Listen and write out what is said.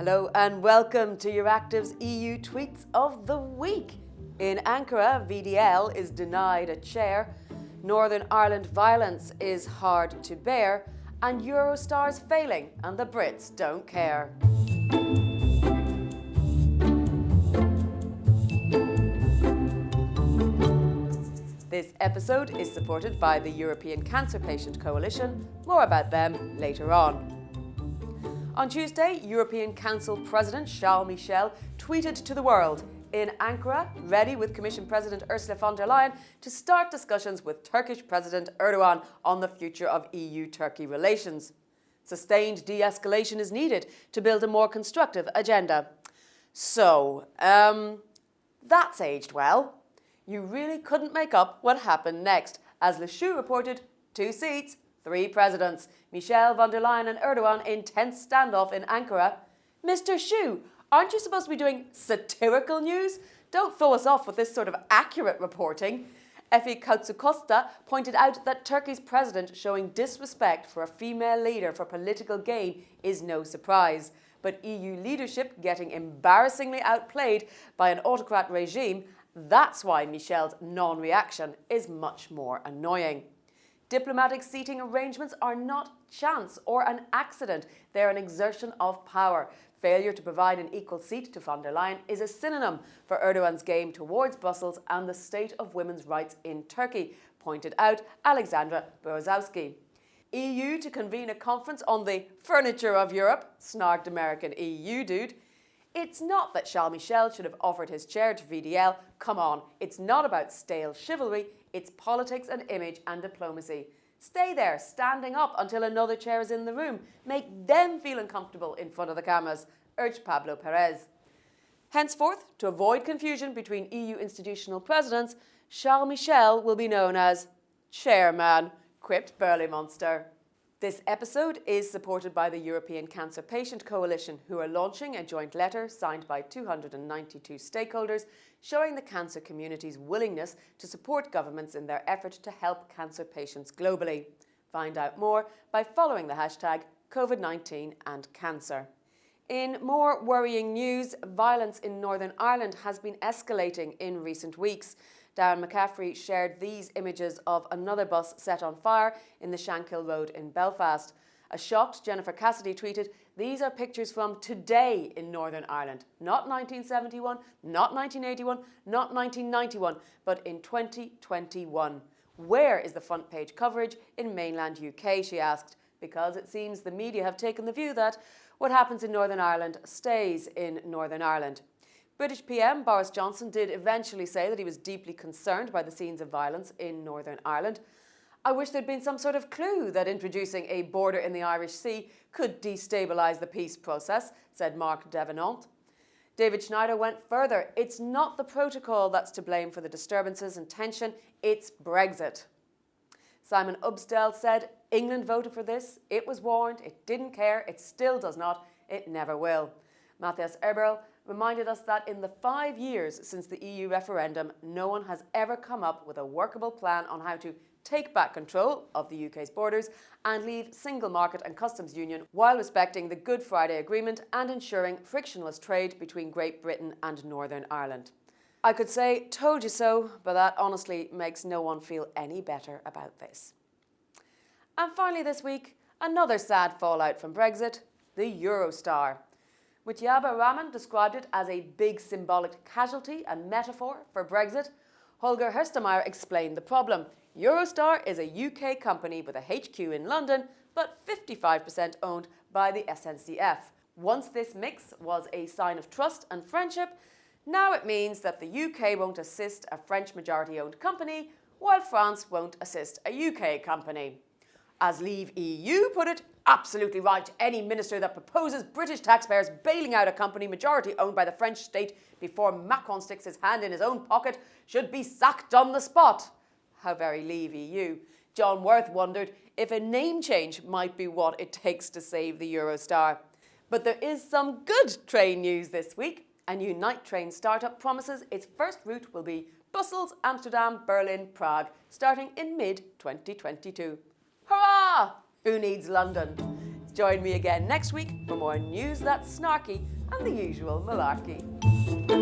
Hello and welcome to Euractiv's EU Tweets of the Week. In Ankara, VDL is denied a chair, Northern Ireland violence is hard to bear, and Eurostar's failing and the Brits don't care. This episode is supported by the European Cancer Patient Coalition. More about them later on. On Tuesday, European Council President Charles Michel tweeted to the world, in Ankara, ready with Commission President Ursula von der Leyen to start discussions with Turkish President Erdogan on the future of EU-Turkey relations. Sustained de-escalation is needed to build a more constructive agenda. So, that's aged well. You really couldn't make up what happened next. As Le Chou reported, 2 seats, 3 presidents. Michel, von der Leyen and Erdogan in tense standoff in Ankara. Mr. Chou, aren't you supposed to be doing satirical news? Don't throw us off with this sort of accurate reporting. Efi Koutsoukostas pointed out that Turkey's president showing disrespect for a female leader for political gain is no surprise. But EU leadership getting embarrassingly outplayed by an autocrat regime, that's why Michel's non-reaction is much more annoying. Diplomatic seating arrangements are not chance or an accident. They're an exertion of power. Failure to provide an equal seat to von der Leyen is a synonym for Erdogan's game towards Brussels and the state of women's rights in Turkey, pointed out Alexandra Borozowski. EU to convene a conference on the furniture of Europe, snarked American EU dude. It's not that Charles Michel should have offered his chair to VDL. Come on, it's not about stale chivalry, it's politics and image and diplomacy. Stay there, standing up until another chair is in the room. Make them feel uncomfortable in front of the cameras, urged Pablo Perez. Henceforth, to avoid confusion between EU institutional presidents, Charles Michel will be known as Chairman, quipped Burley Monster. This episode is supported by the European Cancer Patient Coalition, who are launching a joint letter signed by 292 stakeholders showing the cancer community's willingness to support governments in their effort to help cancer patients globally. Find out more by following the hashtag COVID-19 and cancer. In more worrying news, violence in Northern Ireland has been escalating in recent weeks. Darren McCaffrey shared these images of another bus set on fire in the Shankill Road in Belfast. A shocked Jennifer Cassidy tweeted, "These are pictures from today in Northern Ireland. Not 1971, not 1981, not 1991, but in 2021. Where is the front page coverage in mainland UK?" she asked, because it seems the media have taken the view that what happens in Northern Ireland stays in Northern Ireland. British PM Boris Johnson did eventually say that he was deeply concerned by the scenes of violence in Northern Ireland. "I wish there'd been some sort of clue that introducing a border in the Irish Sea could destabilise the peace process," said Mark Devenant. David Schneider went further. "It's not the protocol that's to blame for the disturbances and tension, it's Brexit." Simon Ubsdell said, "England voted for this, it was warned, it didn't care, it still does not, it never will." Matthias Eberl reminded us that in the 5 years since the EU referendum, no one has ever come up with a workable plan on how to take back control of the UK's borders and leave single market and customs union while respecting the Good Friday Agreement and ensuring frictionless trade between Great Britain and Northern Ireland. I could say, told you so, but that honestly makes no one feel any better about this. And finally this week, another sad fallout from Brexit, the Eurostar. Mutjaba Rahman described it as a big symbolic casualty and metaphor for Brexit. Holger Herstemeyer explained the problem. Eurostar is a UK company with a HQ in London, but 55% owned by the SNCF. Once this mix was a sign of trust and friendship, now it means that the UK won't assist a French majority-owned company, while France won't assist a UK company. As Leave EU put it, absolutely right. Any minister that proposes British taxpayers bailing out a company majority owned by the French state before Macron sticks his hand in his own pocket should be sacked on the spot. How very Leave EU. John Worth wondered if a name change might be what it takes to save the Eurostar. But there is some good train news this week. A new night train startup promises its first route will be Brussels, Amsterdam, Berlin, Prague, starting in mid-2022. Hurrah! Who needs London? Join me again next week for more news that's snarky and the usual malarkey.